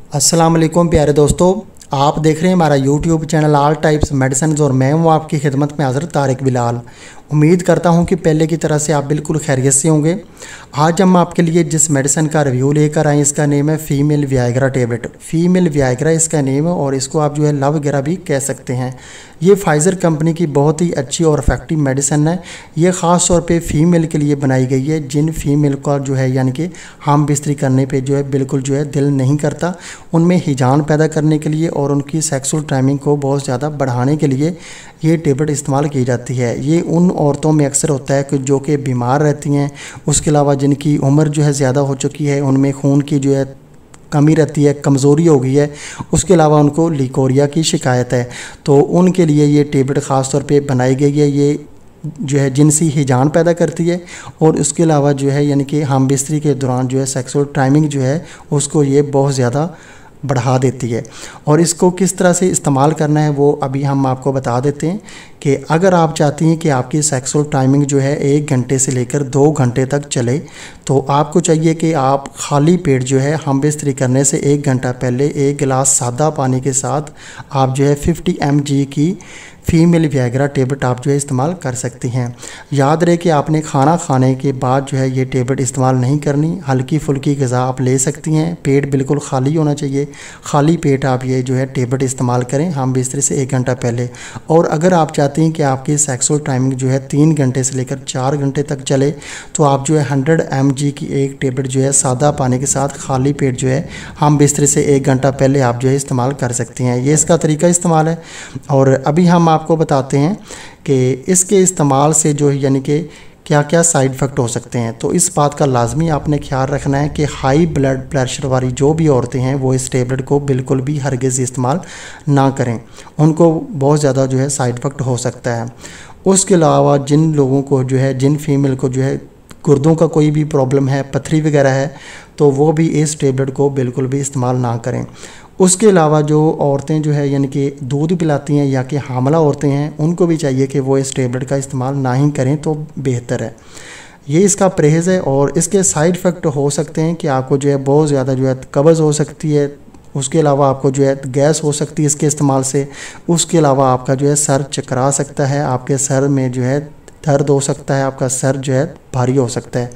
अस्सलाम वालेकुम प्यारे दोस्तों, आप देख रहे हैं हमारा YouTube channel all types medicine और मैं हूं आपकी खिदमत में हाज़िर तारिक बिलाल। उम्मीद करता हूं कि पहले की तरह से आप बिल्कुल खैरियत से होंगे। आज हम आपके लिए जिस मेडिसिन का रिव्यू लेकर आए इसका नेम है female Viagra tablet. Female Viagra इसका नेम है और इसको आप जो है लव वगैरह भी कह सकते हैं। ये फाइज़र कंपनी की बहुत ही अच्छी और इफेक्टिव मेडिसिन है। ये ख़ास तौर पे फ़ीमेल के लिए बनाई गई है जिन फ़ीमेल का जो है यानी कि हम बिस्तरी करने पे जो है बिल्कुल जो है दिल नहीं करता, उनमें हिजान पैदा करने के लिए और उनकी सेक्सुअल टाइमिंग को बहुत ज़्यादा बढ़ाने के लिए ये टेबलेट इस्तेमाल की जाती है। ये उन औरतों में अक्सर होता है कि जो कि बीमार रहती हैं, उसके अलावा जिनकी उम्र जो है ज़्यादा हो चुकी है, उनमें खून की जो है कमी रहती है, कमज़ोरी हो गई है, उसके अलावा उनको लिकोरिया की शिकायत है, तो उनके लिए ये टेबलेट ख़ास तौर पे बनाई गई है। ये जो है जिनसी हिजान पैदा करती है और उसके अलावा जो है यानी कि हम बिस्तरी के दौरान जो है सेक्सुअल टाइमिंग जो है उसको ये बहुत ज़्यादा बढ़ा देती है। और इसको किस तरह से इस्तेमाल करना है वो अभी हम आपको बता देते हैं कि अगर आप चाहती हैं कि आपकी सेक्सुअल टाइमिंग जो है 1 घंटे से लेकर 2 घंटे तक चले, तो आपको चाहिए कि आप खाली पेट जो है हम बिस्तरी करने से 1 घंटा पहले 1 गिलास सादा पानी के साथ आप जो है 50 mg की फ़ीमेल वियाग्रा टेबलेट आप जो है इस्तेमाल कर सकती हैं। याद रहे कि आपने खाना खाने के बाद जो है ये टेबलेट इस्तेमाल नहीं करनी। हल्की फुल्की ग़िज़ा आप ले सकती हैं, पेट बिल्कुल खाली होना चाहिए। खाली पेट आप ये जो है टेबलेट इस्तेमाल करें हम बिस्तरी से 1 घंटा पहले। और अगर आप चाहती हैं कि आपकी सेक्सुअल टाइमिंग जो है 3 घंटे से लेकर 4 घंटे तक चले, तो आप जो है 100 mg की एक टेबलेट जो है सादा पानी के साथ खाली पेट जो है हम बिस्तरी से 1 घंटा पहले आप जो है इस्तेमाल कर सकती हैं। ये इसका तरीका इस्तेमाल है। और अभी हम आपको बताते हैं कि इसके इस्तेमाल से जो है यानी कि क्या क्या साइड इफ़ेक्ट हो सकते हैं। तो इस बात का लाजमी आपने ख्याल रखना है कि हाई ब्लड प्रेशर वाली जो भी औरतें हैं वो इस टेबलेट को बिल्कुल भी हरगिज़ इस्तेमाल ना करें, उनको बहुत ज़्यादा जो है साइड इफ़ेक्ट हो सकता है। उसके अलावा जिन लोगों को जो है जिन फीमेल को जो है गुर्दों का कोई भी प्रॉब्लम है, पथरी वगैरह है, तो वो भी इस टेबलेट को बिल्कुल भी इस्तेमाल ना करें। उसके अलावा जो औरतें जो है यानी कि दूध पिलाती हैं या कि हामला औरतें हैं, उनको भी चाहिए कि वो इस टेबलेट का इस्तेमाल ना ही करें तो बेहतर है। ये इसका परहेज़ है। और इसके साइड इफ़ेक्ट हो सकते हैं कि आपको जो है बहुत ज़्यादा जो है कब्ज़ हो सकती है, उसके अलावा आपको जो है गैस हो सकती है इसके इस्तेमाल से, उसके अलावा आपका जो है सर चकरा सकता है, आपके सर में जो है दर्द हो सकता है, आपका सर जो है भारी हो सकता है।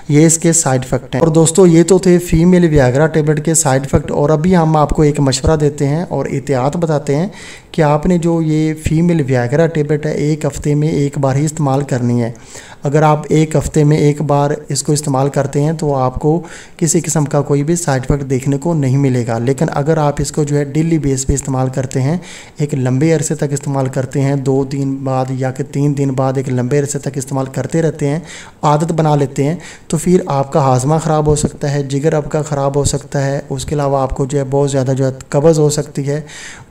ये इसके साइड इफ़ेक्ट हैं। और दोस्तों ये तो थे फ़ीमेल वियाग्रा टेबलेट के साइड इफ़ेक्ट। और अभी हम आपको एक मशवरा देते हैं और एहतियात बताते हैं कि आपने जो ये फ़ीमेल वियाग्रा टेबलेट है 1 हफ़्ते में 1 बार ही इस्तेमाल करनी है। अगर आप 1 हफ़्ते में 1 बार इसको इस्तेमाल करते हैं तो आपको किसी किस्म का कोई भी साइड इफ़ेक्ट देखने को नहीं मिलेगा। लेकिन अगर आप इसको जो है डेली बेस पे इस्तेमाल करते हैं, एक लंबे अरसे तक इस्तेमाल करते हैं, 2 दिन बाद या कि 3 दिन बाद एक लंबे अरसे तक इस्तेमाल करते रहते हैं, आदत बना लेते हैं, तो फिर आपका हाजमा ख़राब हो सकता है, जिगर आपका ख़राब हो सकता है। उसके अलावा आपको जो है बहुत ज़्यादा जो है कब्ज़ हो सकती है।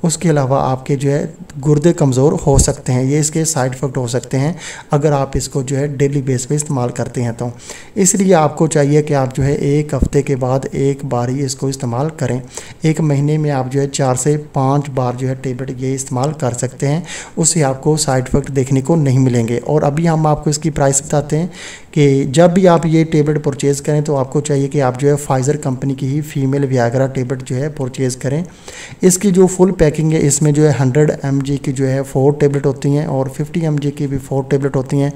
उसके अलावा आपके जो है गुर्दे कमज़ोर हो सकते हैं। ये इसके साइड इफ़ेक्ट हो सकते हैं अगर आप इसको जो है डेली बेस पे इस्तेमाल करते हैं। तो इसलिए आपको चाहिए कि आप जो है 1 हफ़्ते के बाद 1 बार ही इसको इस्तेमाल करें। 1 महीने में आप जो है 4 से 5 बार जो है टेबलेट ये इस्तेमाल कर सकते हैं, उससे आपको साइड इफ़ेक्ट देखने को नहीं मिलेंगे। और अभी हम आपको इसकी प्राइस बताते हैं कि जब भी आप ये टेबलेट परचेज़ करें तो आपको चाहिए कि आप जो है फाइज़र कंपनी की ही फ़ीमेल वियाग्रा टेबलेट जो है परचेज़ करें। इसकी जो फुल पैकिंग है इसमें जो है 100 mg की जो है 4 टेबलेट होती हैं और 50 mg की भी 4 टेबलेट होती हैं।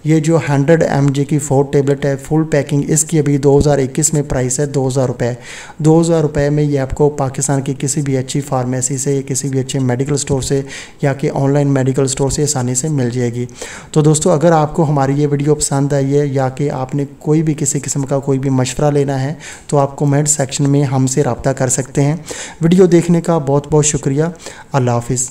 ये जो 100 mg की 4 टेबलेट है फुल पैकिंग, इसकी अभी 2021 में प्राइस है 2000 रुपये। 2000 रुपये में ये आपको पाकिस्तान की किसी भी अच्छी फार्मेसी से, किसी भी अच्छे मेडिकल स्टोर से या कि ऑनलाइन मेडिकल स्टोर से आसानी से मिल जाएगी। तो दोस्तों अगर आपको हमारी ये वीडियो पसंद आई है या कि आपने कोई भी किसी किस्म का कोई भी मशवरा लेना है तो आप कमेंट सेक्शन में हमसे रब्ता कर सकते हैं। वीडियो देखने का बहुत बहुत शुक्रिया। अल्लाह हाफिज़।